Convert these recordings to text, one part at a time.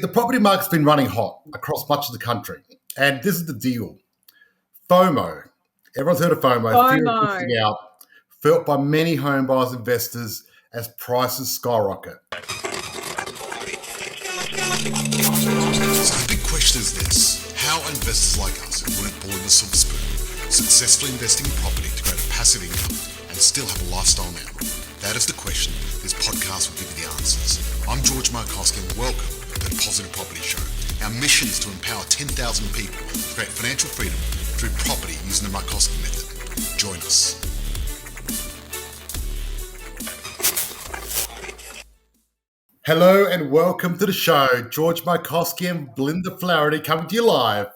The property market's been running hot across much of the country, and this is the deal. FOMO. Everyone's heard of FOMO, fear of FOMO. missing out, felt by many home buyers and investors as prices skyrocket. So the big question is this: how are investors like us who weren't born with a silver spoon successfully investing in property to create a passive income and still have a lifestyle now? That is the question this podcast will give you the answers. I'm George Markoski and welcome to the Positive Property Show. Our mission is to empower 10,000 people to create financial freedom through property using the Markoski method. Join us. Hello and welcome to the show. George Markoski and Belinda Flaherty coming to you live.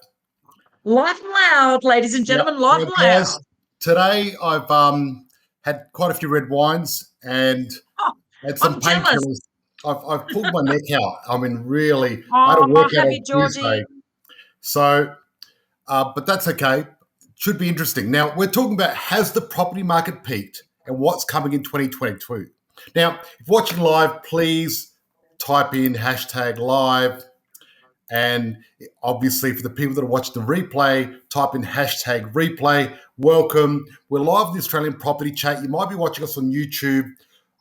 Live and loud, ladies and gentlemen, live and Guys, loud. today I've had quite a few red wines and had some I'm jealous. painkillers. I've pulled my neck out. I mean, really, I had a workout have on you, Georgie? Tuesday. So, but that's okay. Should be interesting. Now, we're talking about has the property market peaked and what's coming in 2022. Now, if you're watching live, please type in hashtag live. And obviously, for the people that are watching the replay, type in hashtag replay. Welcome. We're live in the Australian Property Chat. You might be watching us on YouTube,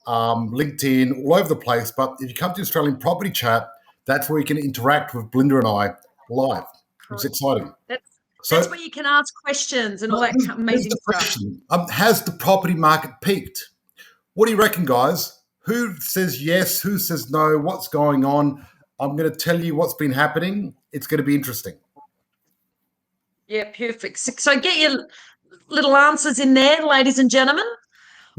LinkedIn, all over the place. But if you come to the Australian Property Chat, that's where you can interact with Belinda and I live. It's exciting. That's where you can ask questions and all that amazing stuff. Question. Has the property market peaked? What do you reckon, guys? Who says yes? Who says no? What's going on? I'm going to tell you what's been happening. It's going to be interesting. Yeah, perfect. So get your little answers in there, ladies and gentlemen,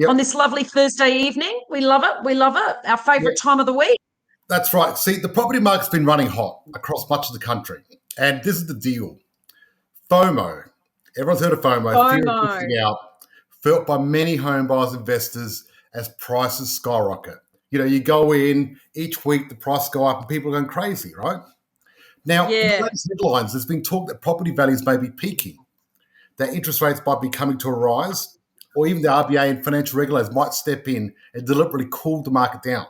on this lovely Thursday evening. We love it. We love it. Our favourite time of the week. That's right. See, the property market's been running hot across much of the country. And this is the deal. FOMO. Everyone's heard of FOMO. Fear of missing out, felt by many home buyers and investors as prices skyrocket. You know, you go in each week, the price go up and people are going crazy, right? Now, in the latest headlines, there's been talk that property values may be peaking, that interest rates might be coming to a rise, or even the RBA and financial regulators might step in and deliberately cool the market down.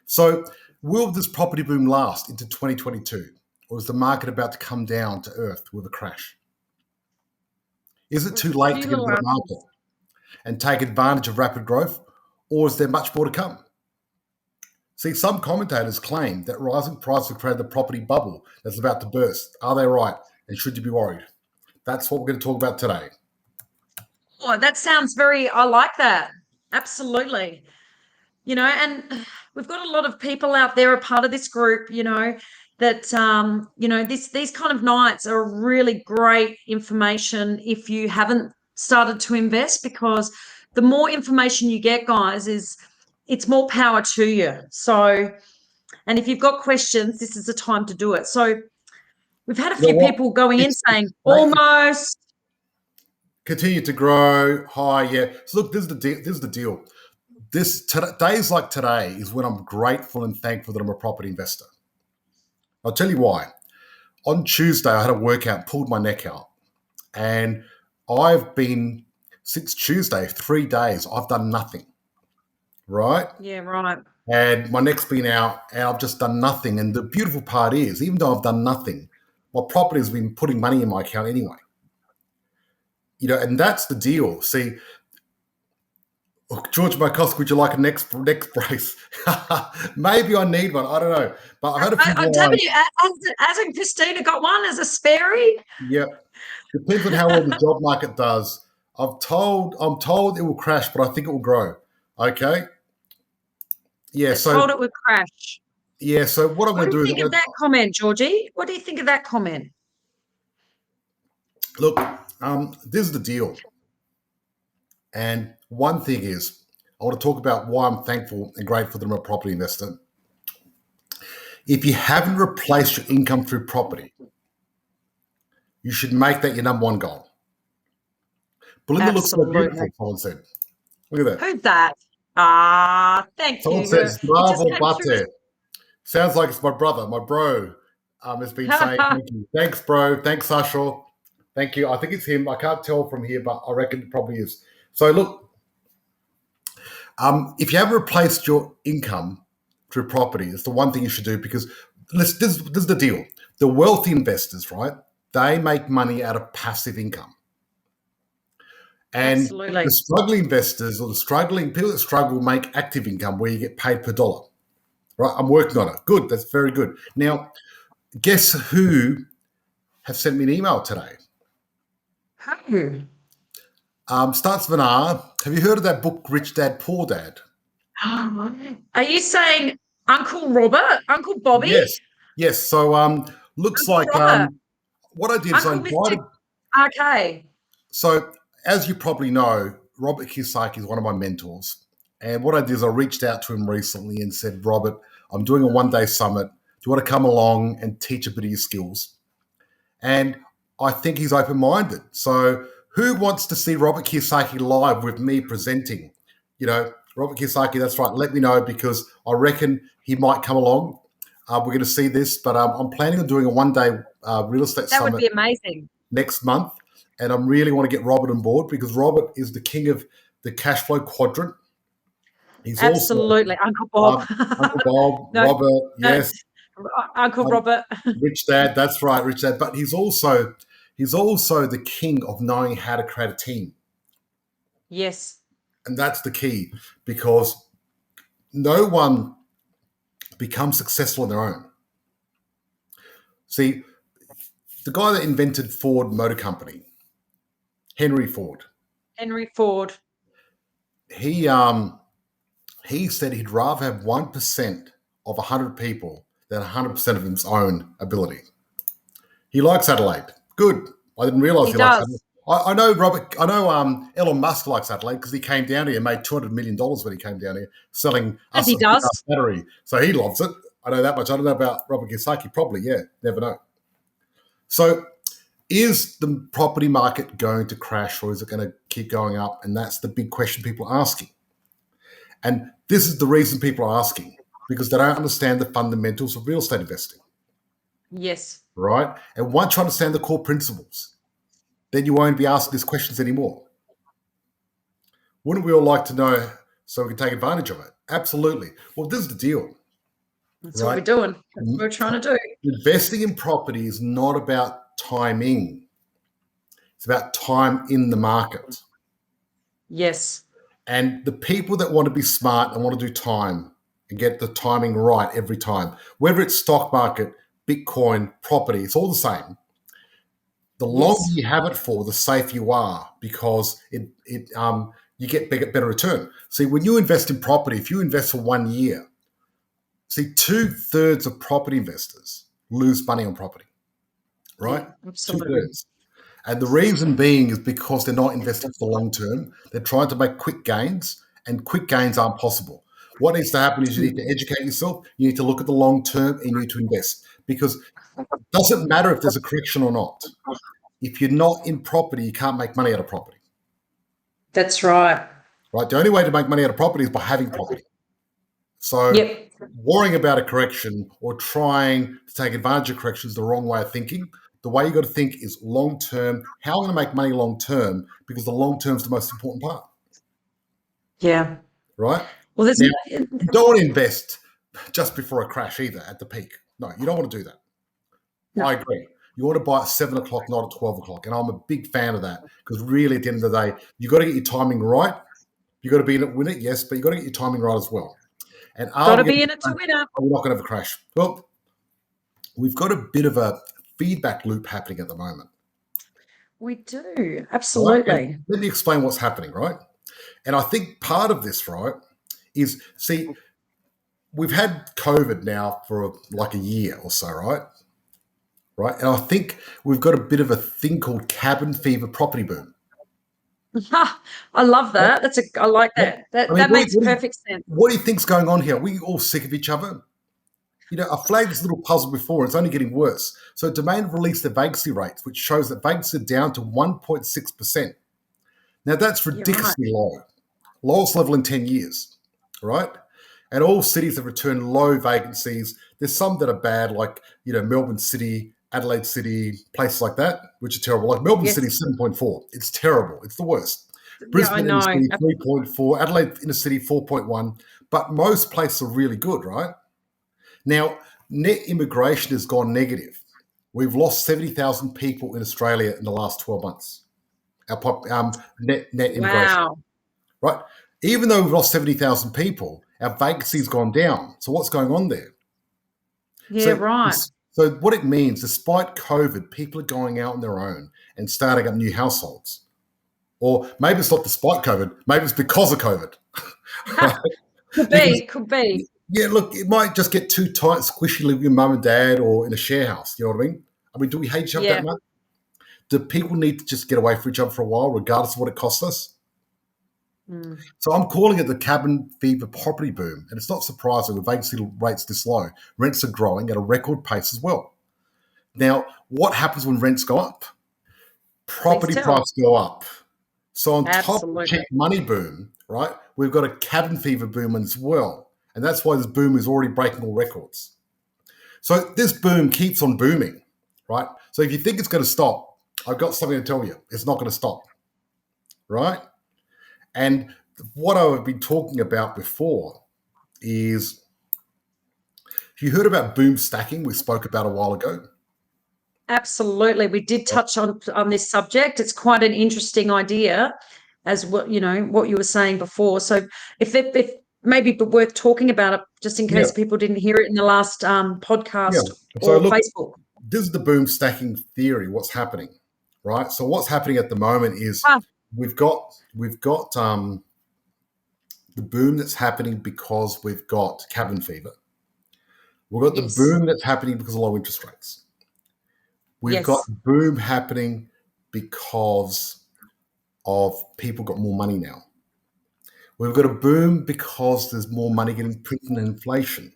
So will this property boom last into 2022, or is the market about to come down to earth with a crash? Is it too late to get into the market and take advantage of rapid growth, or is there much more to come? See, some commentators claim that rising prices have created the property bubble that's about to burst. Are they right? And should you be worried? That's what we're going to talk about today. Oh, that sounds I like that. Absolutely. You know, and we've got a lot of people out there, a part of this group, you know, that, these kind of nights are really great information if you haven't started to invest, because the more information you get, guys, it's more power to you. So, and if you've got questions, this is the time to do it. So we've had a few people going in saying almost. Continue to grow high, yeah. So look, this is the deal. Days like today is when I'm grateful and thankful that I'm a property investor. I'll tell you why. On Tuesday, I had a workout, pulled my neck out, and I've been, since Tuesday, 3 days, I've done nothing, right? Yeah, right. And my neck's been out, and I've just done nothing. And the beautiful part is, even though I've done nothing, my property has been putting money in my account anyway. You know, and that's the deal. See, George Markoski, would you like a neck brace? Maybe I need one. I don't know. But I've had a few hasn't Christina got one as a sparey? Yep. Depends on how well the job market does. I'm told it will crash, but I think it will grow. Okay. Yeah. Told it would crash. Yeah. So what I'm going to do is. What do you think of that comment, Georgie? What do you think of that comment? Look, this is the deal. And one thing is, I want to talk about why I'm thankful and grateful that I'm a property investor. If you haven't replaced your income through property, you should make that your number one goal. Belinda looks so beautiful, someone said. Look at that. Who's that? Thank you. Someone says, bravo, Bate. Sounds like it's my brother, my bro, has been saying thank you. Thanks, bro. Thanks, Sashal. Thank you. I think it's him. I can't tell from here, but I reckon it probably is. So look, if you haven't replaced your income through property, it's the one thing you should do, because this is the deal. The wealthy investors, right? They make money out of passive income. And Absolutely. the struggling investors or the struggling people that struggle make active income where you get paid per dollar. Right? I'm working on it. Good. That's very good. Now, guess who has sent me an email today? Who? Starts with an R. Have you heard of that book, Rich Dad, Poor Dad? Are you saying Uncle Robert? Uncle Bobby? Yes. So looks Uncle like Robert. what I did is I Uncle invited. Mr. RK. So as you probably know, Robert Kiyosaki is one of my mentors. And what I did is I reached out to him recently and said, Robert, I'm doing a one-day summit. Do you want to come along and teach a bit of your skills? And I think he's open-minded. So who wants to see Robert Kiyosaki live with me presenting? Robert Kiyosaki, that's right. Let me know because I reckon he might come along. We're going to see this, but I'm planning on doing a one-day real estate summit. That would be amazing. Next month. And I really want to get Robert on board because Robert is the king of the cash flow quadrant. He's absolutely also, Uncle Bob. Uncle Bob, no, Robert, yes. Uncle Robert. Rich Dad, that's right, Rich Dad. But he's also the king of knowing how to create a team. Yes. And that's the key because no one becomes successful on their own. See, the guy that invented Ford Motor Company, Henry Ford. He said he'd rather have 1% of 100 people than 100% of his own ability. He likes Adelaide. Good. I didn't realize he likes Adelaide. I know Elon Musk likes Adelaide because he came down here and made $200 million when he came down here selling us a battery. So he loves it. I know that much. I don't know about Robert Kiyosaki. Probably, yeah. Never know. So is the property market going to crash or is it going to keep going up? And that's the big question people are asking. And this is the reason people are asking because they don't understand the fundamentals of real estate investing. Yes. Right? And once you understand the core principles, then you won't be asking these questions anymore. Wouldn't we all like to know so we can take advantage of it? Absolutely. Well, this is the deal. That's what we're doing. That's what we're trying to do. Investing in property is not about timing. It's about time in the market. Yes. And the people that want to be smart and want to do time and get the timing right every time, whether it's stock market, Bitcoin, property, it's all the same. The longer you have it for, the safer you are because you get better return. See, when you invest in property, if you invest for 1 year, see, 2/3 of property investors lose money on property, right? Yeah, absolutely. 2/3. And the reason being is because they're not investing for the long term. They're trying to make quick gains, and quick gains aren't possible. What needs to happen is you need to educate yourself. You need to look at the long term and you need to invest because it doesn't matter if there's a correction or not. If you're not in property, you can't make money out of property. That's right. Right. The only way to make money out of property is by having property. So worrying about a correction or trying to take advantage of correction is the wrong way of thinking. The way you got to think is long term. How am I going to make money long term? Because the long term is the most important part. Yeah. Right. Well, now, you don't want to invest just before a crash either at the peak. No, you don't want to do that. No. I agree. You want to buy at 7 o'clock, not at 12 o'clock. And I'm a big fan of that because really at the end of the day, you got to get your timing right. You got to be in it, win it, yes, but you got to get your timing right as well. And got to be in it to win it. We're not going to have a crash. Well, we've got a bit of a feedback loop happening at the moment. We do, absolutely. Right? Let me explain what's happening, right? And I think part of this, right, is, see, we've had COVID now for like a year or so, right? Right. And I think we've got a bit of a thing called cabin fever property boom. I love that. I like that. That makes perfect sense. What do you think's going on here? Are we all sick of each other? I flagged this little puzzle before. It's only getting worse. So Domain have released their vacancy rates, which shows that vacancies are down to 1.6%. Now that's ridiculously low. Lowest level in 10 years, right? And all cities have returned low vacancies. There's some that are bad, like, Melbourne City, Adelaide City, places like that, which are terrible. Like Melbourne City, 7.4. It's terrible. It's the worst. Brisbane inner city, 3.4. Adelaide inner city, 4.1. But most places are really good, right? Now, net immigration has gone negative. We've lost 70,000 people in Australia in the last 12 months. Our net immigration, Wow. right? Even though we've lost 70,000 people, our vacancy's gone down. So what's going on there? Yeah, right. So what it means, despite COVID, people are going out on their own and starting up new households. Or maybe it's not despite COVID, maybe it's because of COVID. Could be. Yeah, look, it might just get too tight, squishy living with mum and dad or in a share house. You know what I mean? I mean, do we hate each other that much? Do people need to just get away from each other for a while, regardless of what it costs us? Mm. So I'm calling it the cabin fever property boom. And it's not surprising with vacancy rates this low. Rents are growing at a record pace as well. Now, what happens when rents go up? Property prices go up. So on top of the cheap money boom, right, we've got a cabin fever boom as well. And that's why this boom is already breaking all records. So this boom keeps on booming, right? So if you think it's going to stop, I've got something to tell you. It's not going to stop, right? And what I've been talking about before is, you heard about boom stacking we spoke about a while ago? Absolutely. We did touch on this subject. It's quite an interesting idea, as what you were saying before. So if maybe worth talking about it, just in case people didn't hear it in the last podcast or Facebook. This is the boom stacking theory, what's happening, right? So what's happening at the moment is we've got the boom that's happening because we've got cabin fever. We've got the boom that's happening because of low interest rates. We've got boom happening because of people got more money now. We've got a boom because there's more money getting printed in inflation.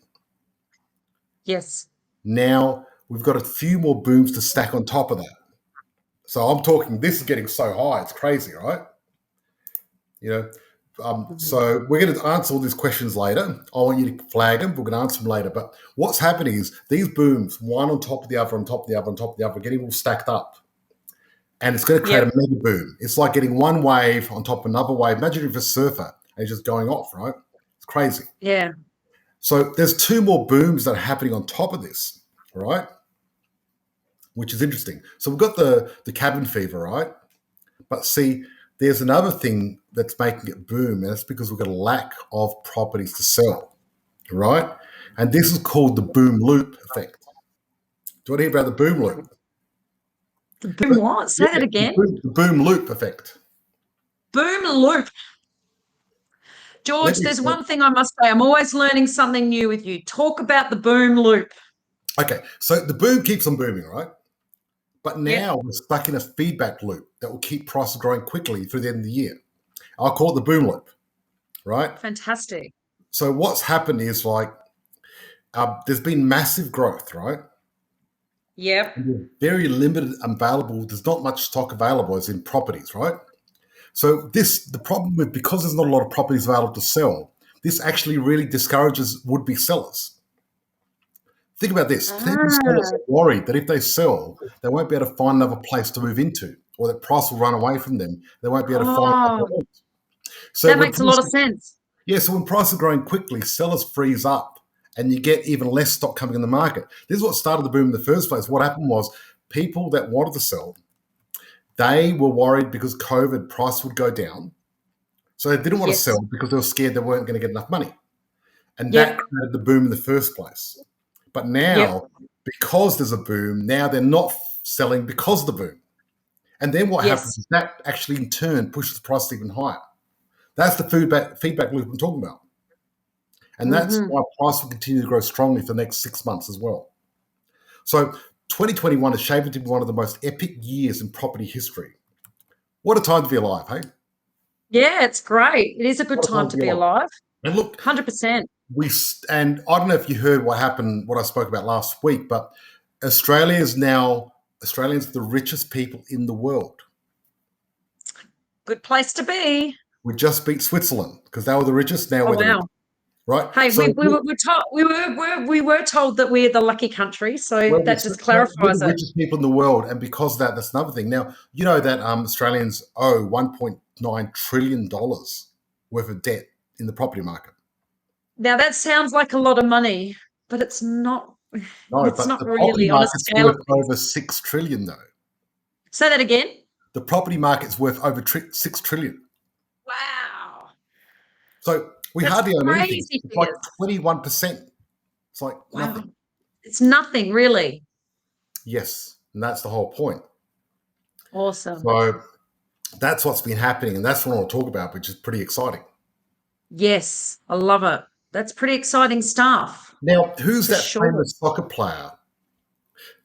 Yes. Now we've got a few more booms to stack on top of that. So I'm talking, this is getting so high, it's crazy, right? So we're going to answer all these questions later. I want you to flag them. We're going to answer them later. But what's happening is these booms, one on top of the other, on top of the other, on top of the other, getting all stacked up. And it's going to create a mega boom. It's like getting one wave on top of another wave. Imagine if a surfer and it's just going off, right? It's crazy. Yeah. So there's two more booms that are happening on top of this, right? Which is interesting. So we've got the cabin fever, right? But see, there's another thing that's making it boom, and that's because we've got a lack of properties to sell, right? And this is called the boom loop effect. Do you want to hear about the boom loop? The boom what? Say that again. The boom loop effect. Boom loop. George, there's one thing I must say. I'm always learning something new with you. Talk about the boom loop. Okay, so the boom keeps on booming, right? But now we're stuck in a feedback loop that will keep prices growing quickly through the end of the year. I'll call it the boom loop, right? Fantastic. So what's happened is there's been massive growth, right? Yep. Very limited available. There's not much stock available as in properties, right? So the problem with, because there's not a lot of properties available to sell, this actually really discourages would-be sellers. Think about this. Potential sellers are worried that if they sell, they won't be able to find another place to move into, or that price will run away from them. They won't be able to find another home. So that makes a lot of sense. Yeah, so when prices are growing quickly, sellers freeze up and you get even less stock coming in the market. This is what started the boom in the first place. What happened was people that wanted to sell, they were worried because COVID price would go down. So they didn't want to sell because they were scared they weren't going to get enough money. And that created the boom in the first place. But now, because there's a boom, now they're not selling because of the boom. And then what happens is that actually in turn pushes the price even higher. That's the feedback loop I'm talking about. And that's why price will continue to grow strongly for the next 6 months as well. So 2021 is shaping to be one of the most epic years in property history. What a time to be alive, hey? Yeah, it's great. It is a good time to be alive. And look, 100%. And I don't know if you heard what happened, what I spoke about last week, but Australians the richest people in the world. Good place to be. We just beat Switzerland because they were the richest. Now we're the richest, right? Hey, so we were told that we're the lucky country, so that just clarifies we're the richest people in the world, and because of that, that's another thing. Now you know that Australians owe $1.9 trillion worth of debt in the property market. Now that sounds like a lot of money, but it's not No, It's but not the property really on a market's scale of worth things. over 6 trillion, though. Say that again. The property market's worth over 6 trillion. Wow. So we That's hardly own anything. crazy It's like figures. 21%. It's like Wow. nothing. It's nothing really. Yes, and that's the whole point. Awesome. So that's what's been happening, and that's what I want to talk about, which is pretty exciting. Yes, I love it. That's pretty exciting stuff. Now, who's For that sure. famous soccer player?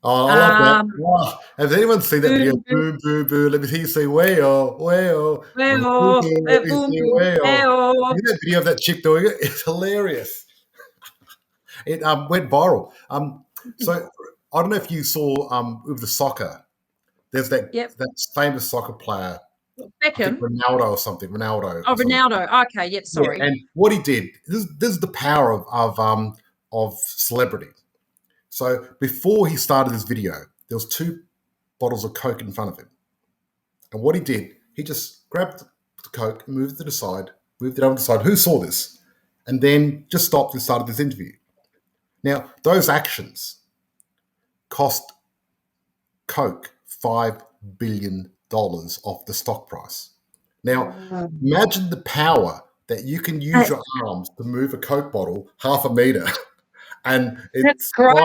Oh, I love that. Wow. Has anyone seen that video? Boom, boom, Boom, boom, boom. Let me hear you say, wayo, wayo. When well, speaking, let me boom, say, boom, wayo. well. See that video of that chick doing it? It's hilarious. It went viral. So I don't know if you saw with the soccer, there's that Yep. famous soccer player, I think Beckham. Ronaldo or something. Ronaldo Oh, or something. Ronaldo. Okay, yep, Yeah, sorry. and what he did, this is the power of celebrity. So before he started this video, there was 2 bottles of Coke in front of him. And what he did, he just grabbed the Coke and moved it to the side, moved it over to the side. Who saw this? And then just stopped and started this interview. Now, those actions cost Coke $5 billion off the stock price. Now, imagine the power that you can use your arms to move a Coke bottle half a meter. And That's it's great.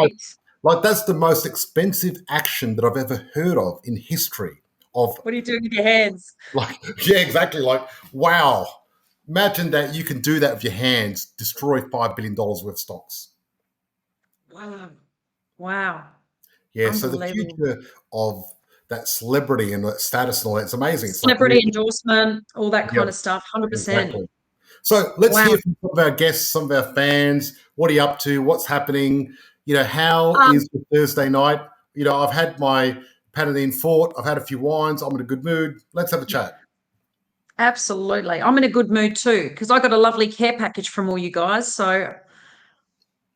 like that's the most expensive action that I've ever heard of in history. Of What are you doing with your hands? like, yeah, exactly. Like, wow. Imagine that you can do that with your hands, destroy $5 billion worth of stocks. Wow. Wow. Yeah, so the Unbelievable. future of that celebrity and that status and all that's amazing. It's like Celebrity endorsement, all that kind yeah, of stuff. 100%. exactly. So let's Wow. hear from some of our guests, some of our fans. What are you up to? What's happening? You know, how is the Thursday night? You know, I've had my Panadine Fort. I've had a few wines. I'm in a good mood. Let's have a chat. Absolutely. I'm in a good mood too because I got a lovely care package from all you guys. So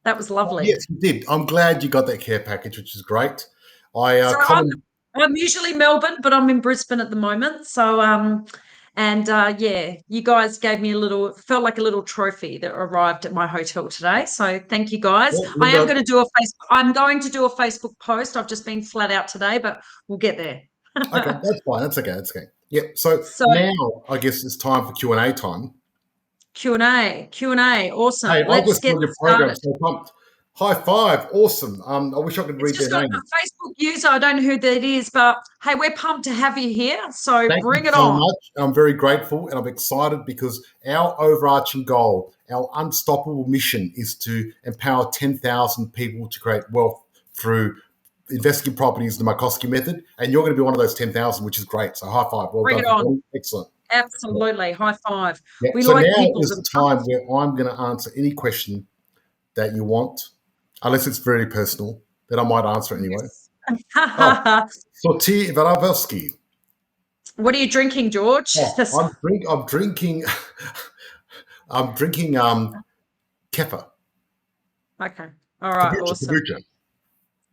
that was lovely. Yes, you did. I'm glad you got that care package, which is great. So I'm usually Melbourne, but I'm in Brisbane at the moment. So yeah, you guys gave me felt like a little trophy that arrived at my hotel today. So thank you guys. I'm going to do a Facebook post. I've just been flat out today, but we'll get there. Okay, that's fine. That's okay. That's okay. Yeah. So now I guess it's time for Q&A time. Q&A. Awesome. Hey, I've Let's just get joined your program, started. so pumped. High five. Awesome. I wish I could It's read just their got a name. Facebook user. I don't know who that is, but hey, we're pumped to have you here. So Thank bring you it so on. much. I'm very grateful and I'm excited because our overarching goal, our unstoppable mission is to empower 10,000 people to create wealth through investing in properties, the Markoski method. And you're going to be one of those 10,000, which is great. So high five. Well Bring done. it on. Excellent. Absolutely. High five. Yeah. We So like now people is that the time where I'm going to answer any question that you want, unless it's very personal, then I might answer it anyway. Yes. Sotir Varavelsky. What are you drinking, George? I'm drinking kefir. Okay. All right. Kombucha, Awesome. kombucha.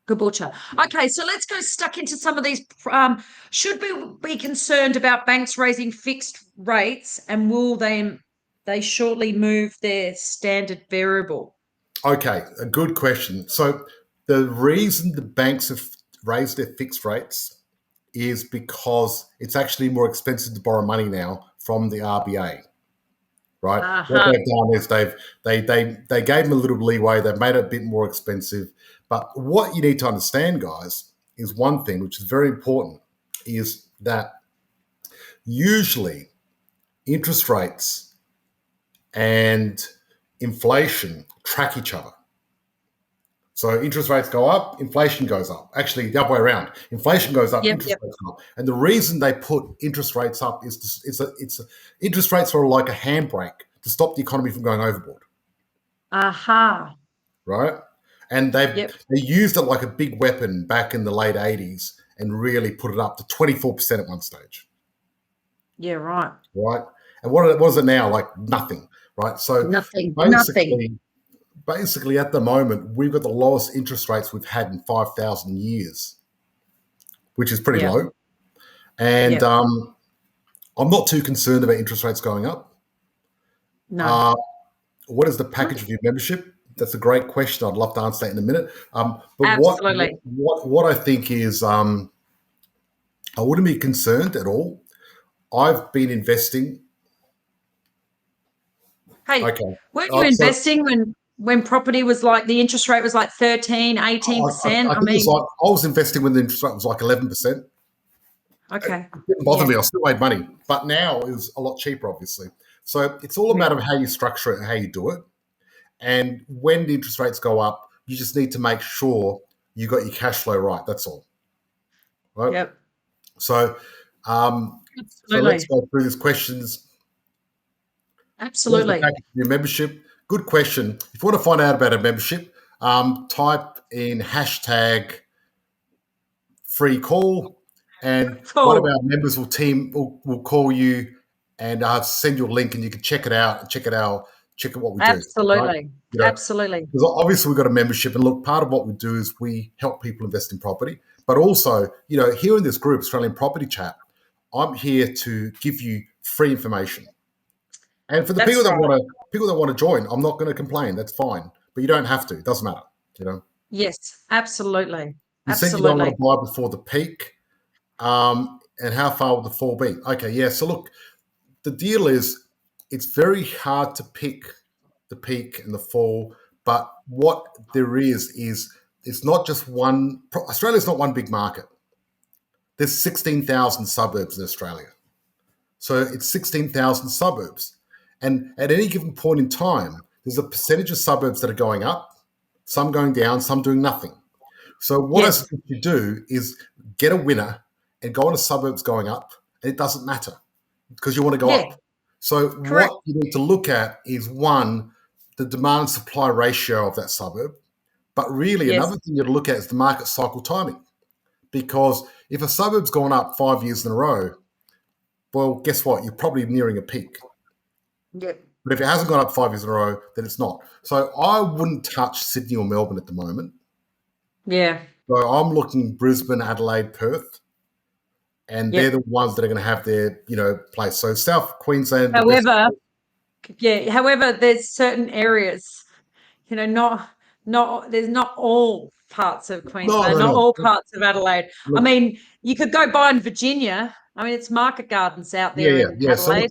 Kombucha. Okay, so let's go stuck into some of these. Should we be concerned about banks raising fixed rates, and will they shortly move their standard variable? Okay, a good question. So the reason the banks have raised their fixed rates is because it's actually more expensive to borrow money now from the RBA. Right. What they've done is they gave them a little leeway. They've made it a bit more expensive. But what you need to understand, guys, is one thing which is very important is that usually interest rates and inflation track each other. So interest rates go up, inflation goes up. Actually, the other way around. Inflation goes up, interest rates go up. And the reason they put interest rates up is interest rates are like a handbrake to stop the economy from going overboard. Aha. Right? And they used it like a big weapon back in the late 80s and really put it up to 24% at one stage. Yeah, right. Right? And what is it now? Like nothing. Right? So nothing. Basically, at the moment, we've got the lowest interest rates we've had in 5,000 years, which is pretty low. And I'm not too concerned about interest rates going up. No. What is the package of your membership? That's a great question. I'd love to answer that in a minute. But Absolutely. what I think is, I wouldn't be concerned at all. I've been investing. Hey, Okay. weren't you So investing when property was like the interest rate was like 13, 18%? I think it's like I was investing when the interest rate was like 11%. Okay. It didn't bother Yeah. me. I still made money. But now it's a lot cheaper, obviously. So it's all a matter of how you structure it and how you do it. And when the interest rates go up, you just need to make sure you got your cash flow right. That's all. Right? Yep. So let's Absolutely. go through these questions. Absolutely. Your membership. Good question. If you want to find out about a membership, type in hashtag free call, and one of Cool. our members will call you and send you a link, and you can check it out and check out what we do. Absolutely. Right? Absolutely. Because obviously we've got a membership, and look, part of what we do is we help people invest in property, but also, here in this group, Australian Property Chat, I'm here to give you free information. And for the people that want to join, I'm not going to complain. That's fine, but you don't have to. It doesn't matter. Yes, absolutely. You said you don't want Absolutely. to buy before the peak, and how far will the fall be? Okay, yeah. So look, the deal is it's very hard to pick the peak and the fall, but what there is it's not just one. Australia's not one big market. There's 16,000 suburbs in Australia, so it's 16,000 suburbs, and at any given point in time, there's a percentage of suburbs that are going up, some going down, some doing nothing. So what I suggest you do is get a winner and go on to suburbs going up, and it doesn't matter because you want to go up. So Correct. what you need to look at is, one, the demand supply ratio of that suburb, but really another thing you look at is the market cycle timing, because if a suburb's gone up 5 years in a row, well, guess what? You're probably nearing a peak. Yep. But if it hasn't gone up 5 years in a row, then it's not. So I wouldn't touch Sydney or Melbourne at the moment. Yeah. So I'm looking Brisbane, Adelaide, Perth, and they're the ones that are going to have their, place. So South Queensland. However, there's certain areas, there's not all parts of Queensland, not all parts of Adelaide. Look, I mean, you could go by in Virginia. I mean, it's market gardens out there in Adelaide.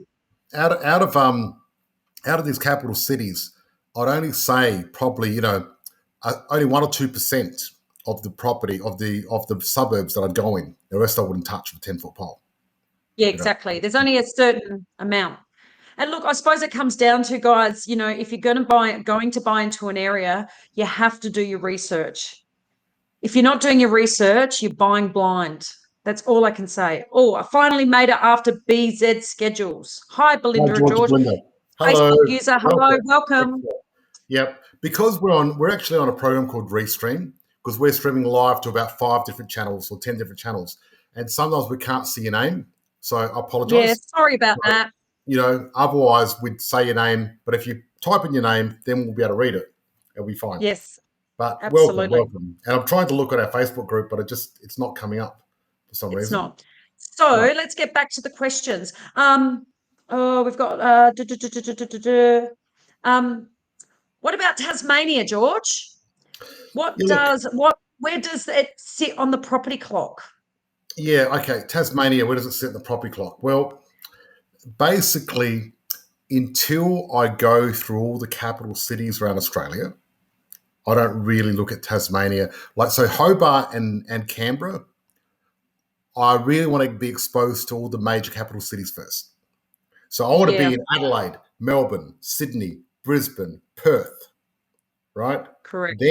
So look, out of these capital cities, I'd only say probably only 1 or 2% of the property of the suburbs that I'd go in. The rest I wouldn't touch with a 10-foot pole. Yeah, exactly. There's only a certain amount. And look, I suppose it comes down to, guys, if you're going to buy into an area, you have to do your research. If you're not doing your research, you're buying blind. That's all I can say. Oh, I finally made it after BZ schedules. Hi, Belinda and George. Hello. Facebook user, hello, welcome. Yep. Because we're actually on a program called Restream, because we're streaming live to about 5 different channels or 10 different channels. And sometimes we can't see your name. So I apologize. Yeah, sorry about that. Otherwise we'd say your name, but if you type in your name, then we'll be able to read it. It'll be fine. Yes. But absolutely. welcome. And I'm trying to look at our Facebook group, but it's not coming up for some reason. It's not. So let's get back to the questions. We've got what about Tasmania, George? Where does it sit on the property clock? Yeah, okay. Tasmania, where does it sit in the property clock? Well, basically, until I go through all the capital cities around Australia, I don't really look at Tasmania. So Hobart and Canberra, I really want to be exposed to all the major capital cities first. So I want to be in Adelaide, Melbourne, Sydney, Brisbane, Perth, right? Correct.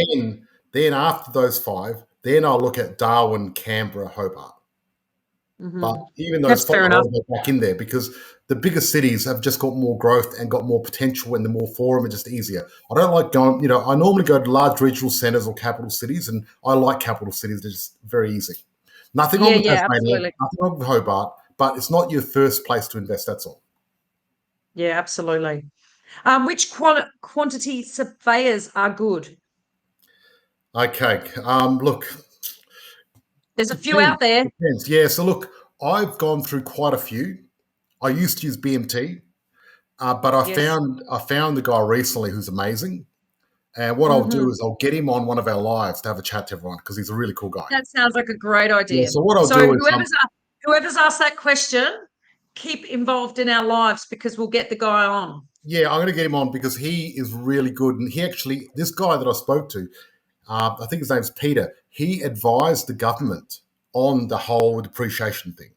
Then after those 5, then I'll look at Darwin, Canberra, Hobart. Mm-hmm. But even those 5 I'll go back in there, because the bigger cities have just got more growth and got more potential, and the more forum are just easier. I don't like going, I normally go to large regional centres or capital cities, and I like capital cities. They're just very easy. Nothing wrong with Tasmania, nothing wrong with Hobart, but it's not your first place to invest, that's all. Yeah, absolutely. Which quantity surveyors are good? Okay, look. There's a few out there. Depends. Yeah, so look, I've gone through quite a few. I used to use BMT, but I found the guy recently who's amazing. And what I'll do is I'll get him on one of our lives to have a chat to everyone because he's a really cool guy. That sounds like a great idea. Yeah, so what I'll do is whoever's asked that question, keep involved in our lives because we'll get the guy on. Yeah, I'm going to get him on because he is really good. And this guy that I spoke to, I think his name's Peter, he advised the government on the whole depreciation thing.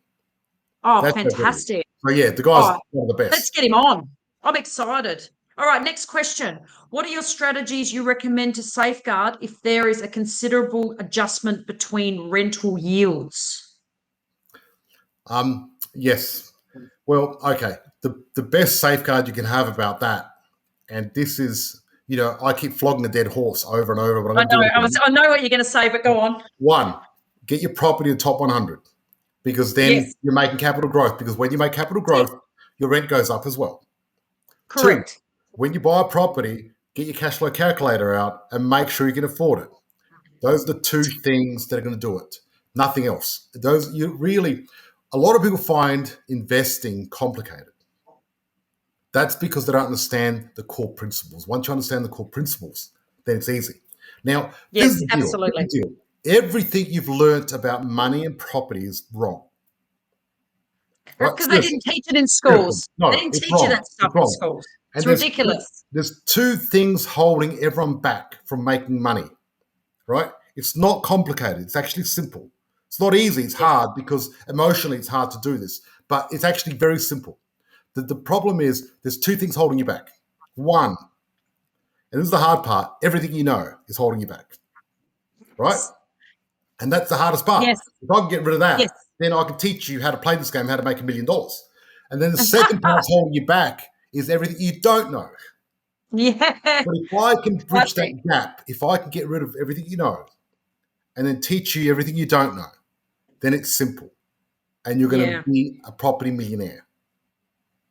Oh, that's fantastic. So, yeah, the guy's one of the best. Let's get him on. I'm excited. All right, next question. What are your strategies you recommend to safeguard if there is a considerable adjustment between rental yields? Yes. Well, okay. The best safeguard you can have about that, and this is, I keep flogging a dead horse over and over. But I know what you're going to say, but go on. One, get your property in the top 100 because then you're making capital growth because when you make capital growth, your rent goes up as well. Correct. 2, when you buy a property, get your cash flow calculator out and make sure you can afford it. Those are the 2 things that are going to do it. Nothing else. A lot of people find investing complicated. That's because they don't understand the core principles. Once you understand the core principles, then it's easy. Now, yes, absolutely. Everything you've learnt about money and property is wrong. Because they didn't teach it in schools. No, they didn't teach you that stuff in schools. It's ridiculous. There's 2 things holding everyone back from making money, right? It's not complicated. It's actually simple. It's not easy. It's hard because emotionally it's hard to do this, but it's actually very simple. The problem is there's 2 things holding you back. 1, and this is the hard part, everything you know is holding you back, right? And that's the hardest part. Yes. If I can get rid of that, then I can teach you how to play this game, how to make $1 million. And then the second part holding you back is everything you don't know. Yeah. But if I can bridge that gap, if I can get rid of everything you know and then teach you everything you don't know, then it's simple. And you're going to be a property millionaire.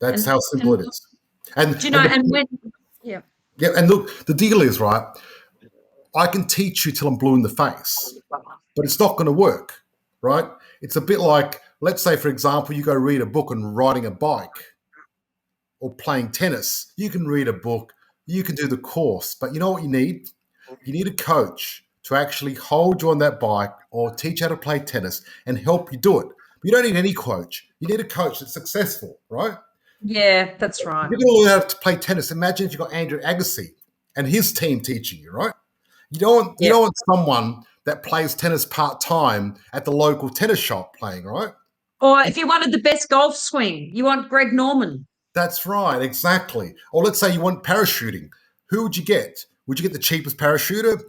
That's how simple it is. And and look, the deal is, right, I can teach you till I'm blue in the face, but it's not going to work, right? It's a bit like, let's say, for example, you go read a book on riding a bike or playing tennis. You can read a book, you can do the course, but you know what you need? You need a coach to actually hold you on that bike or teach you how to play tennis and help you do it. But you don't need any coach. You need a coach that's successful, right? Yeah, that's right. You're going to learn how to play tennis. Imagine if you got Andrew Agassi and his team teaching you, right? You don't want someone that plays tennis part-time at the local tennis shop playing, right? Or if you wanted the best golf swing, you want Greg Norman. That's right, exactly. Or let's say you want parachuting. Who would you get? Would you get the cheapest parachuter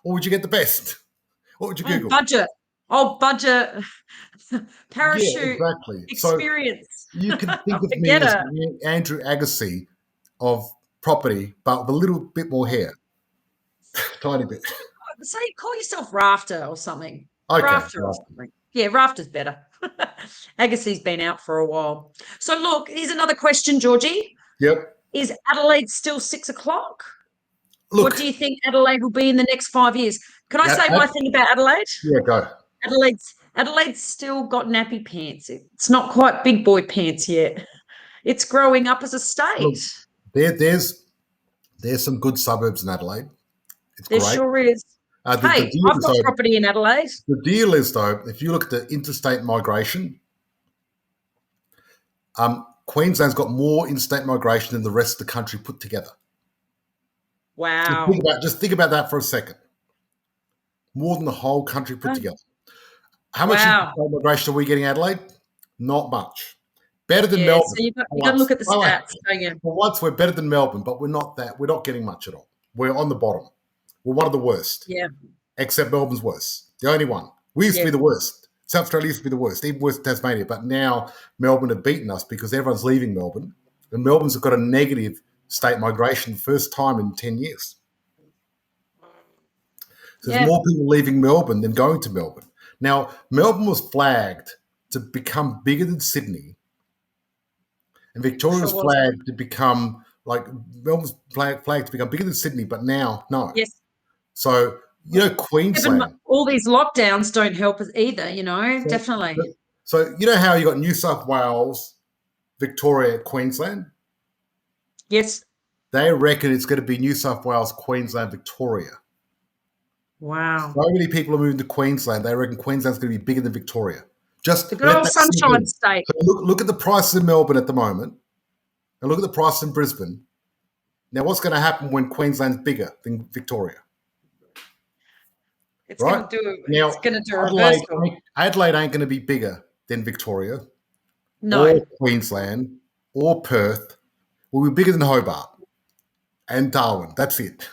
or would you get the best? What would you Google? Budget. Parachute experience. So you can think of me as Andrew Agassi of property, but with a little bit more hair. Tiny bit. Say, call yourself Rafter or something. Okay. Rafter or something. Yeah, Rafter's better. Agassi's been out for a while. So look, here's another question, Georgie. Yep. Is Adelaide still 6 o'clock? Look, what do you think Adelaide will be in the next 5 years? Can I say my thing about Adelaide? Yeah, go. Adelaide still got nappy pants. It's not quite big boy pants yet. It's growing up as a state. Look, there's some good suburbs in Adelaide. It's there great. Sure is. I've got property in Adelaide. The deal is, though, if you look at the interstate migration, Queensland's got more interstate migration than the rest of the country put together. Wow. Just think about that for a second. More than the whole country put together. How much interstate migration are we getting, Adelaide? Not much. Better than Melbourne. So you've got to look at the stats, don't you? For once, we're better than Melbourne, but we're not that. We're not getting much at all. We're on the bottom. We're one of the worst. Yeah. Except Melbourne's worse. The only one. We used to be the worst. South Australia used to be the worst, even worse than Tasmania. But now Melbourne have beaten us because everyone's leaving Melbourne. And Melbourne's got a negative state migration first time in 10 years. So there's more people leaving Melbourne than going to Melbourne. Now, Melbourne was flagged to become bigger than Sydney. And Victoria was flagged to become, Melbourne's flagged to become bigger than Sydney, but now, no. Yes. So, Queensland. All these lockdowns don't help us either, definitely. So, you know how you got New South Wales, Victoria, Queensland? Yes. They reckon it's going to be New South Wales, Queensland, Victoria. Wow. So many people are moving to Queensland. They reckon Queensland's going to be bigger than Victoria. Just The good let old that sink Sunshine in. State. So look at the prices in Melbourne at the moment, and look at the price in Brisbane. Now, what's going to happen when Queensland's bigger than Victoria? It's Right? It's going to do a Adelaide, reversal. Adelaide ain't going to be bigger than Victoria No. or Queensland or Perth. We'll be bigger than Hobart and Darwin. That's it.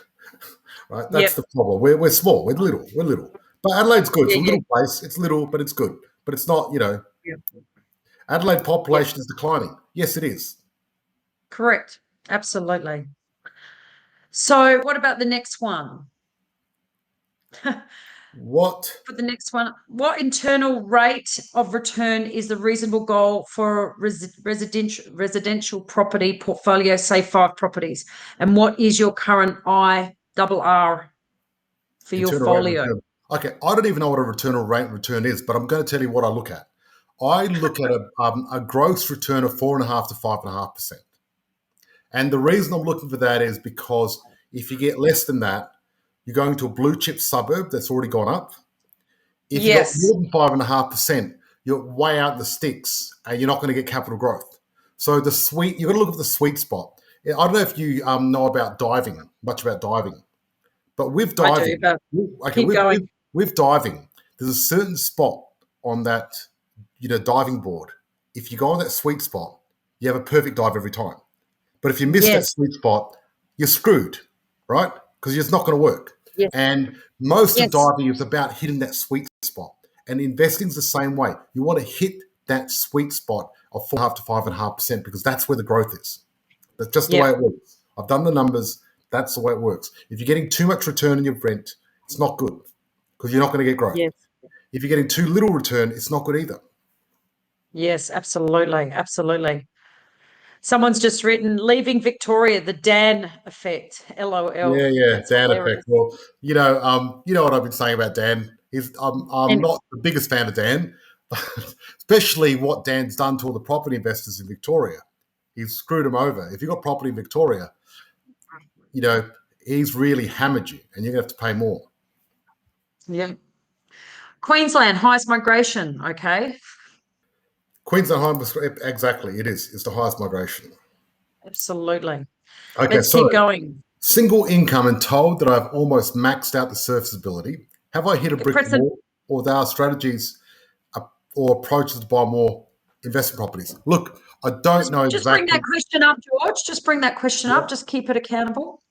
Right? That's the problem. We're small. We're little. But Adelaide's good. It's a little place. It's little, but it's good. But it's not, Yeah. Adelaide population is declining. Yes, it is. Correct. Absolutely. So what about the next one? What? For the next one, what internal rate of return is the reasonable goal for residential property portfolio, say 5 properties? And what is your current IRR for your Internal rate of folio? return. Okay, I don't even know what a internal rate of return is, but I'm going to tell you what I look at. I look at a gross return of 4.5 to 5.5%. And the reason I'm looking for that is because if you get less than that, you're going to a blue chip suburb that's already gone up. If you got more than 5.5%, you're way out in the sticks and you're not going to get capital growth. So you've got to look at the sweet spot. I don't know if you know about diving, much about diving, but with diving, I do, but keep going. With diving, there's a certain spot on that, diving board. If you go on that sweet spot, you have a perfect dive every time. But if you miss that sweet spot, you're screwed, right? Because it's not going to work. Yes. And most of diving is about hitting that sweet spot. And investing's the same way. You want to hit that sweet spot of 4.5 to 5.5% because that's where the growth is. That's just the way it works. I've done the numbers. That's the way it works. If you're getting too much return on your rent, it's not good because you're not going to get growth. Yes. If you're getting too little return, it's not good either. Yes, absolutely. Absolutely. Someone's just written, leaving Victoria, the Dan effect. LOL. Yeah, That's Dan hilarious. effect. Well, you know what I've been saying about Dan. I'm not the biggest fan of Dan, especially what Dan's done to all the property investors in Victoria. He's screwed them over. If you've got property in Victoria, he's really hammered you, and you're going to have to pay more. Yeah. Queensland, highest migration. Okay. Queensland, exactly. It is. It's the highest migration. Absolutely. Okay, Let's keep going. Single income and told that I've almost maxed out the serviceability. Have I hit a brick wall, or there are strategies or approaches to buy more investment properties? Look, I don't know exactly. Just bring that question up, George. Just bring that question up. Just keep it accountable.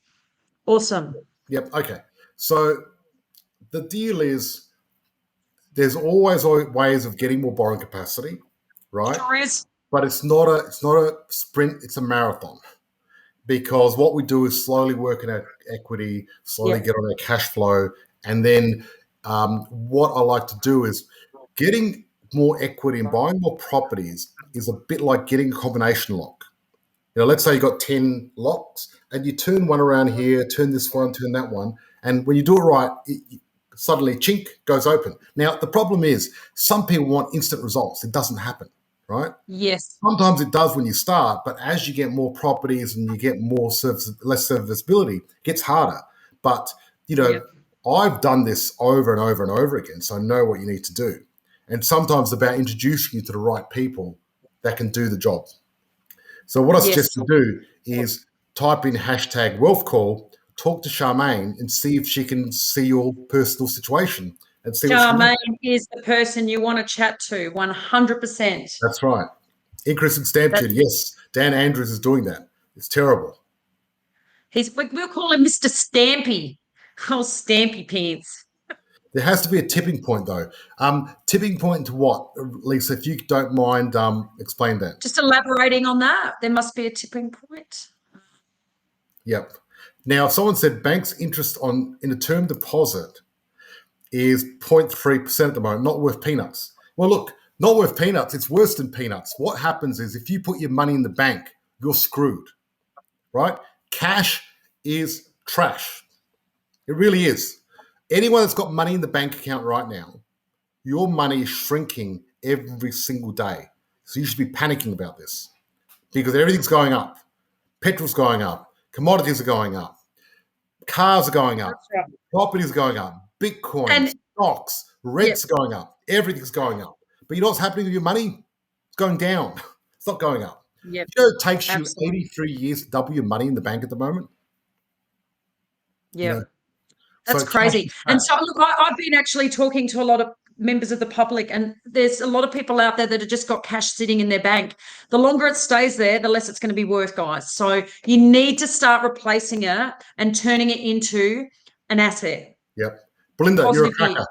Awesome. Yep. Okay. So the deal is there's always ways of getting more borrowing capacity, right? Sure is. But it's not a sprint, it's a marathon. Because what we do is slowly work in our equity, slowly get on our cash flow. And then what I like to do is getting more equity and buying more properties is a bit like getting a combination lock. Let's say you got 10 locks and you turn one around here, turn this one, turn that one. And when you do it right, suddenly chink goes open. Now, the problem is some people want instant results. It doesn't happen, right? Yes. Sometimes it does when you start, but as you get more properties and you get less serviceability, it gets harder. But, I've done this over and over and over again, so I know what you need to do. And sometimes it's about introducing you to the right people that can do the job. So what I suggest you do is type in hashtag wealth call, talk to Charmaine and see if she can see your personal situation. And see Charmaine is the person you want to chat to, 100%. That's right. Increasing stamp duty. Yes, Dan Andrews is doing that. It's terrible. We'll call him Mr. Stampy. Oh, Stampy Pants. There has to be a tipping point, though. Tipping point to what, Lisa? If you don't mind, explain that. Just elaborating on that. There must be a tipping point. Yep. Now, if someone said bank's interest in a term deposit is 0.3% at the moment, not worth peanuts. Well, look, not worth peanuts. It's worse than peanuts. What happens is if you put your money in the bank, you're screwed, right? Cash is trash. It really is. Anyone that's got money in the bank account right now, your money is shrinking every single day. So you should be panicking about this because everything's going up. Petrol's going up. Commodities are going up. Cars are going up. That's right. Properties are going up. Bitcoin, And stocks, rents are going up. Everything's going up. But you know what's happening with your money? It's going down. It's not going up. Yep. You know it takes you Absolutely. 83 years to double your money in the bank at the moment? Yeah. You know, That's so crazy. And so, look, I've been actually talking to a lot of members of the public, and there's a lot of people out there that have just got cash sitting in their bank. The longer it stays there, the less it's going to be worth, guys. So you need to start replacing it and turning it into an asset. Yep. Belinda, you're a cracker.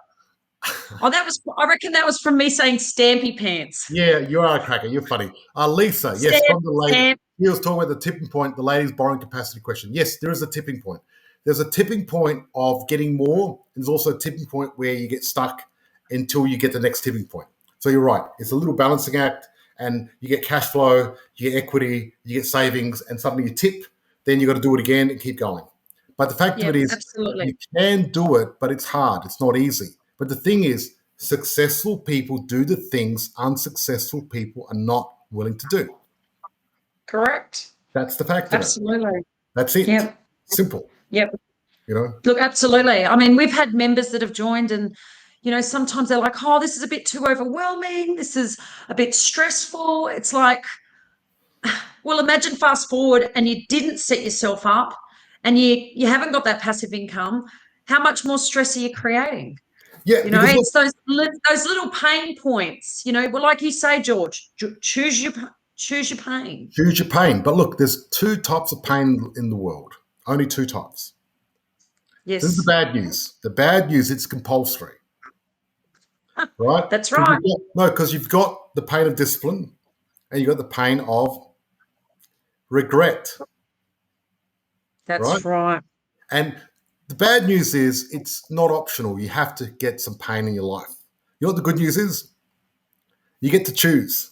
Oh, I reckon that was from me saying stampy pants. Yeah, you are a cracker. You're funny. Lisa, yes, from the lady. He was talking about the tipping point, the lady's borrowing capacity question. Yes, there is a tipping point. There's a tipping point of getting more. There's also a tipping point where you get stuck until you get the next tipping point. So you're right. It's a little balancing act, and you get cash flow, you get equity, you get savings, and suddenly you tip. Then you got to do it again and keep going. But the fact of it is, absolutely. you can do it, but it's hard. It's not easy. But the thing is, successful people do the things unsuccessful people are not willing to do. Correct. That's the fact of Absolutely. it. That's it. Yep. Simple. Yep. You know? Look, absolutely. I mean, we've had members that have joined, and, you know, sometimes they're like, oh, this is a bit too overwhelming. This is a bit stressful. It's like, well, imagine fast forward and you didn't set yourself up and you haven't got that passive income. How much more stress are you creating? Yeah, you know, it's those little pain points. You know, well, like you say, George, choose your pain. Choose your pain. But look, there's two types of pain in the world. Only two types. Yes. This is the bad news. The bad news, it's compulsory. Right? That's right. Because you've got the pain of discipline and you've got the pain of regret. That's right. And the bad news is it's not optional. You have to get some pain in your life. You know what the good news is? You get to choose.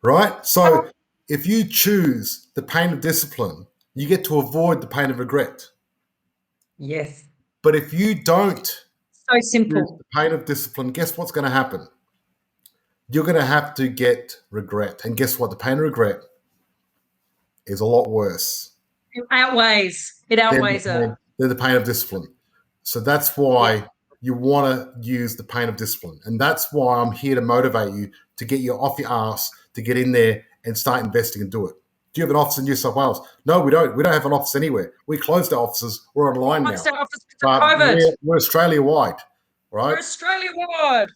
Right? So if you choose the pain of discipline, you get to avoid the pain of regret. Yes. But if you don't so simple choose the pain of discipline, guess what's going to happen? You're going to have to get regret. And guess what? The pain of regret is a lot worse. It outweighs it. Than the pain of discipline. So that's why you want to use the pain of discipline. And that's why I'm here to motivate you to get you off your ass, to get in there and start investing and do it. Do you have an office in New South Wales? No, we don't. We don't have an office anywhere. We closed our offices. We're online now. Closed our office because of COVID. We're Australia-wide, right? We're Australia-wide.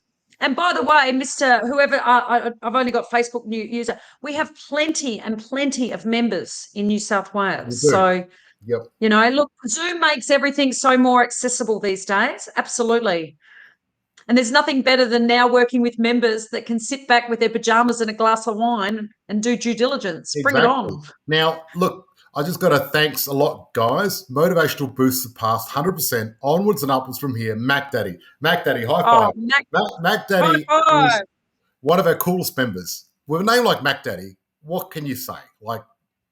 And by the way, Mr. Whoever, I've only got Facebook new user. We have plenty and plenty of members in New South Wales. So, you know, look, Zoom makes everything so more accessible these days. Absolutely. And there's nothing better than now working with members that can sit back with their pajamas and a glass of wine and do due diligence. Bring it on. Now, look, I just got to thanks a lot, guys. Motivational boosts the past 100%. Onwards and upwards from here. Mac Daddy. Mac Daddy, high five. Mac Daddy is one of our coolest members. With a name like Mac Daddy, what can you say? Like,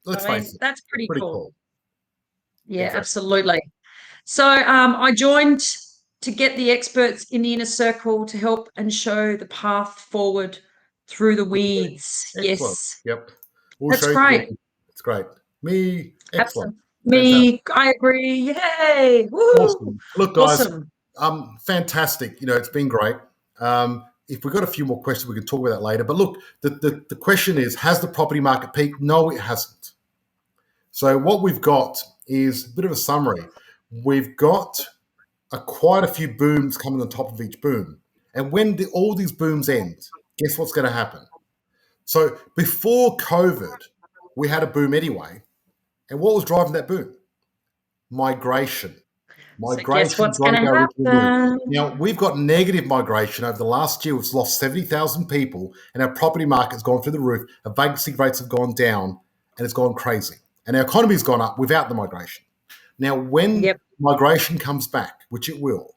let's face it. That's pretty cool. Yeah, absolutely. So I joined to get the experts in the inner circle to help and show the path forward through the weeds. Excellent. Yes. Yep. That's great. It's great. Me, excellent. Me, I agree. Yay. Woo. Awesome. Look, guys, fantastic. You know, it's been great. If we've got a few more questions, we can talk about that later. But look, the question is, has the property market peaked? No, it hasn't. So what we've got is a bit of a summary. We've got quite a few booms coming on top of each boom. And when all these booms end, guess what's going to happen? So before COVID, we had a boom anyway. And what was driving that boom? Migration. So guess what's going to happen? Now, we've got negative migration over the last year. We've lost 70,000 people, and our property market's gone through the roof. Our vacancy rates have gone down, and it's gone crazy. And our economy's gone up without the migration. Now, when migration comes back, which it will,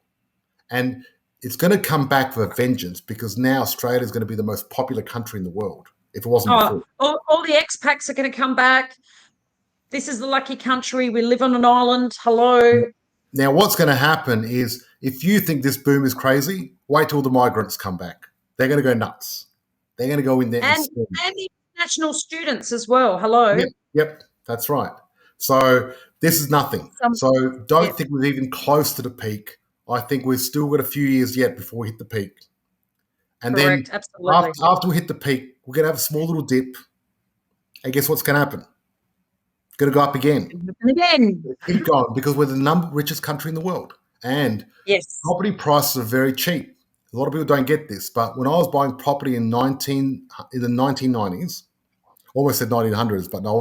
and it's going to come back with a vengeance, because now Australia is going to be the most popular country in the world, if it wasn't before. All the expats are going to come back. This is the lucky country. We live on an island. Hello. Now, what's going to happen is, if you think this boom is crazy, wait till the migrants come back. They're going to go nuts. They're going to go in there. And the international students as well. Hello. Yep. That's right. So this is nothing. So don't think we're even close to the peak. I think we've still got a few years yet before we hit the peak. And Correct, then absolutely. after we hit the peak, we're going to have a small little dip. And guess what's going to happen? It's going to go up again. Again. Keep going, because we're the number richest country in the world. And yes, property prices are very cheap. A lot of people don't get this, but when I was buying property in the 1990s, almost said 1900s, but no,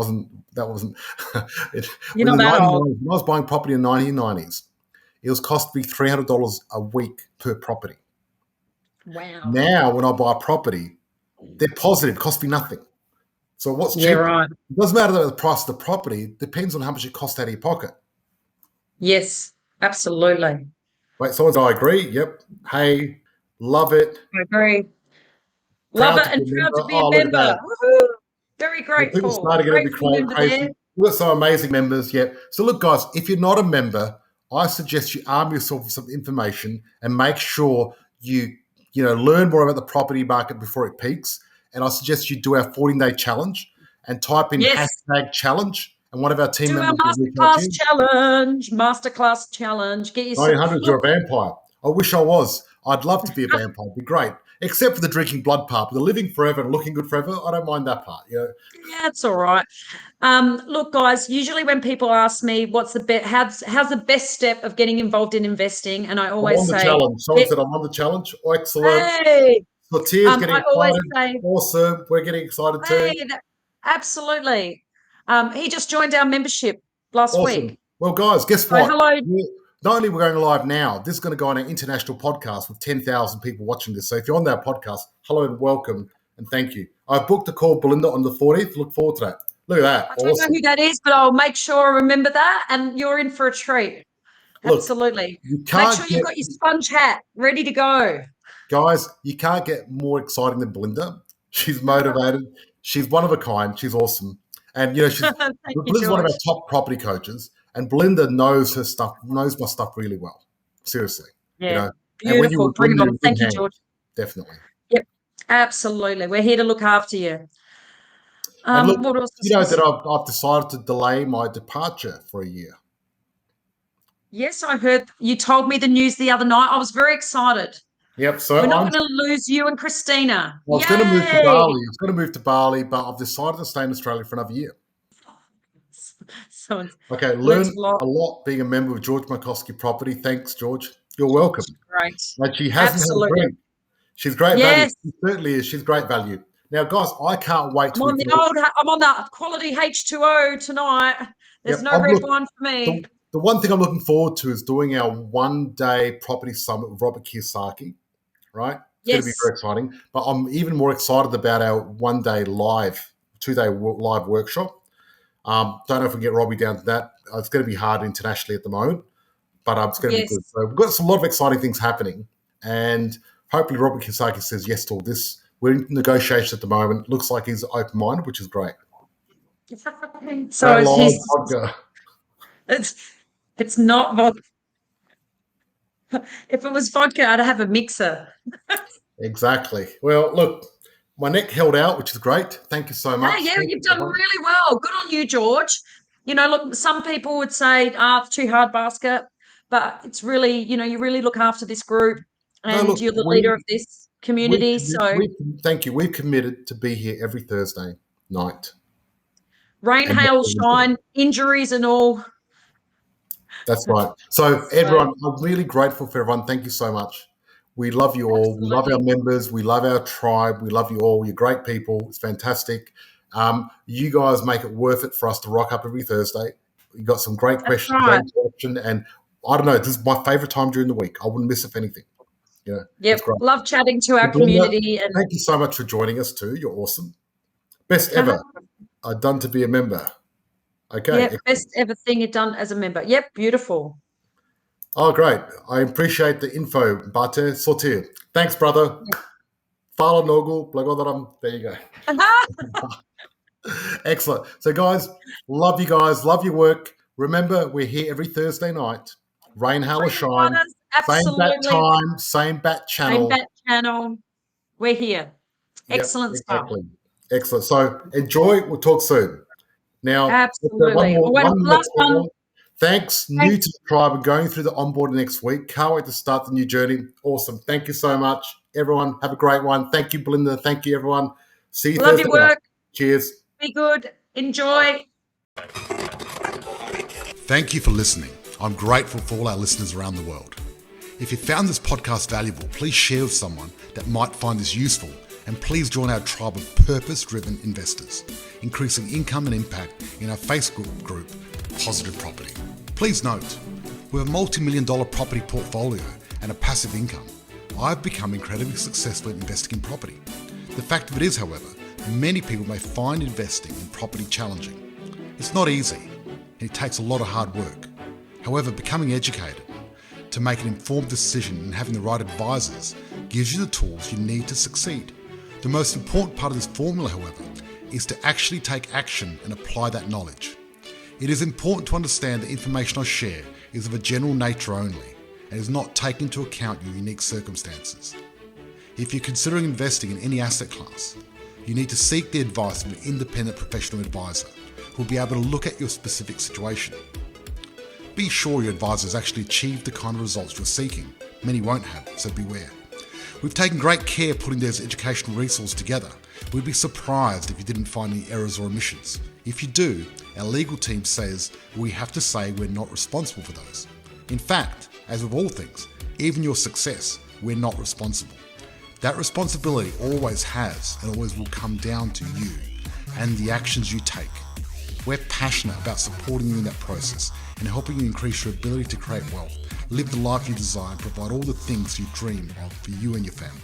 that wasn't. You're not that old. When I was buying property in the 1990s, it was cost me $300 a week per property. Wow. Now, when I buy a property, they're positive, cost me nothing. So what's cheap? Right. It doesn't matter the price of the property, it depends on how much it costs out of your pocket. Yes, absolutely. Wait, someone's, I agree. Yep. Hey, love it. I agree. Love it and proud to be a member. Woohoo! Very grateful. People started getting a bit crazy. We've got some amazing members. Yeah. So look, guys, if you're not a member, I suggest you arm yourself with some information and make sure you learn more about the property market before it peaks. And I suggest you do our 14-day challenge and type in hashtag challenge. And one of our team members will masterclass challenge. Get yourself 900. You're a vampire. I wish I was. I'd love to be a vampire. It'd be great. Except for the drinking blood part. But the living forever and looking good forever, I don't mind that part. Yeah, it's all right. Look, guys, usually when people ask me how's the best step of getting involved in investing, and I always say, challenge. Someone said I'm on the challenge. Oh, excellent. Hey, Latia's getting excited. Awesome. We're getting excited too. Absolutely. He just joined our membership last week. Well, guys, guess what? Hello. Not only we're going live now, this is going to go on an international podcast with 10,000 people watching this. So if you're on that podcast, hello and welcome and thank you. I've booked a call, Belinda, on the 14th. Look forward to that. Look at that. I don't know who that is, but I'll make sure I remember that, and you're in for a treat. Absolutely. Make sure you've got your sponge hat ready to go. Guys, you can't get more exciting than Belinda. She's motivated. She's one of a kind. She's awesome. And, she's Belinda's one of our top property coaches. And Belinda knows her stuff, knows my stuff really well. Seriously. Yeah. Beautiful. Bring it on. Thank you, George. Definitely. Yep. Absolutely. We're here to look after you. Look, what else? That I've decided to delay my departure for a year. Yes, I heard you told me the news the other night. I was very excited. Yep. So we're not going to lose you and Christina. I was going to move to Bali. I was going to move to Bali, but I've decided to stay in Australia for another year. Okay, learn a lot being a member of George Markoski Property. Thanks, George. You're welcome. Great. Like she hasn't had a drink. She's great value. She certainly is. She's great value. Now, guys, I can't wait. I'm on the quality H2O tonight. There's no red wine for me. The one thing I'm looking forward to is doing our one-day property summit with Robert Kiyosaki, right? It's going to be very exciting. But I'm even more excited about our one-day two-day live workshop. Don't know if we can get Robbie down to that. It's going to be hard internationally at the moment, but it's going to be good. So we've got a lot of exciting things happening, and hopefully Robert Kiyosaki says yes to all this. We're in negotiations at the moment. Looks like he's open-minded, which is great. So vodka. It's not vodka. If it was vodka, I'd have a mixer. Exactly. Well, look, my neck held out, which is great. Thank you so much. Yeah, you've done really well. Good on you, George. Look, some people would say, it's too hard basket, but it's really, you really look after this group, and you're the leader of this community. Thank you. We've committed to be here every Thursday night. Rain, hail, shine, injuries and all. That's right. So everyone, I'm really grateful for everyone. Thank you so much. We love you all. Absolutely. We love our members. We love our tribe. We love you all. You're great people. It's fantastic. You guys make it worth it for us to rock up every Thursday. You've got some great questions, great direction, and I don't know, this is my favorite time during the week. I wouldn't miss it for anything. Yep. Love chatting to our community. And thank you so much for joining us too. You're awesome. Best ever I've done to be a member. Okay. Yep, best ever thing you've done as a member. Yep, beautiful. Oh, great. I appreciate the info, Bate Sotir. Thanks, brother. Fala Nogul, Blagodaram. There you go. Excellent. So, guys, love you guys. Love your work. Remember, we're here every Thursday night. Rain, hail, or shine. Same bat time, same bat channel. Same bat channel. We're here. Excellent stuff. Excellent. So, enjoy. We'll talk soon. Now, Absolutely. Last one. Thanks, new to the tribe and going through the onboarding next week. Can't wait to start the new journey. Awesome. Thank you so much, everyone. Have a great one. Thank you, Belinda. Thank you, everyone. See you Love Thursday. your work. Cheers. Be good. Enjoy. Thank you for listening. I'm grateful for all our listeners around the world. If you found this podcast valuable, please share with someone that might find this useful, and please join our tribe of purpose-driven investors, increasing income and impact in our Facebook group, Positive Property. Please note, with a multi-million-dollar property portfolio and a passive income, I've become incredibly successful in investing in property. The fact of it is, however, many people may find investing in property challenging. It's not easy, and it takes a lot of hard work. However, becoming educated to make an informed decision and having the right advisors gives you the tools you need to succeed. The most important part of this formula, however, is to actually take action and apply that knowledge. It is important to understand the information I share is of a general nature only and is not taking into account your unique circumstances. If you're considering investing in any asset class, you need to seek the advice of an independent professional advisor who will be able to look at your specific situation. Be sure your advisor has actually achieved the kind of results you're seeking. Many won't have, so beware. We've taken great care putting those educational resources together. We'd be surprised if you didn't find any errors or omissions. If you do, our legal team says we have to say we're not responsible for those. In fact, as with all things, even your success, we're not responsible. That responsibility always has and always will come down to you and the actions you take. We're passionate about supporting you in that process and helping you increase your ability to create wealth, live the life you desire, and provide all the things you dream of for you and your family.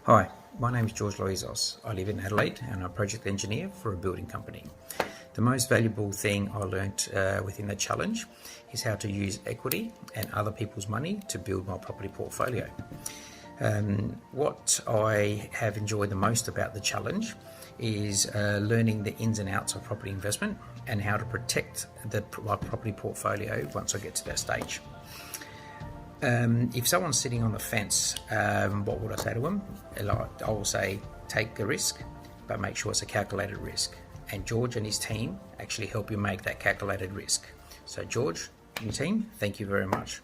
Hi, my name is George Loizos. I live in Adelaide and I'm a project engineer for a building company. The most valuable thing I learnt within the challenge is how to use equity and other people's money to build my property portfolio. What I have enjoyed the most about the challenge is learning the ins and outs of property investment and how to protect my property portfolio once I get to that stage. If someone's sitting on the fence, what would I say to them? I will say, take a risk, but make sure it's a calculated risk. And George and his team actually help you make that calculated risk. So George and your team, thank you very much.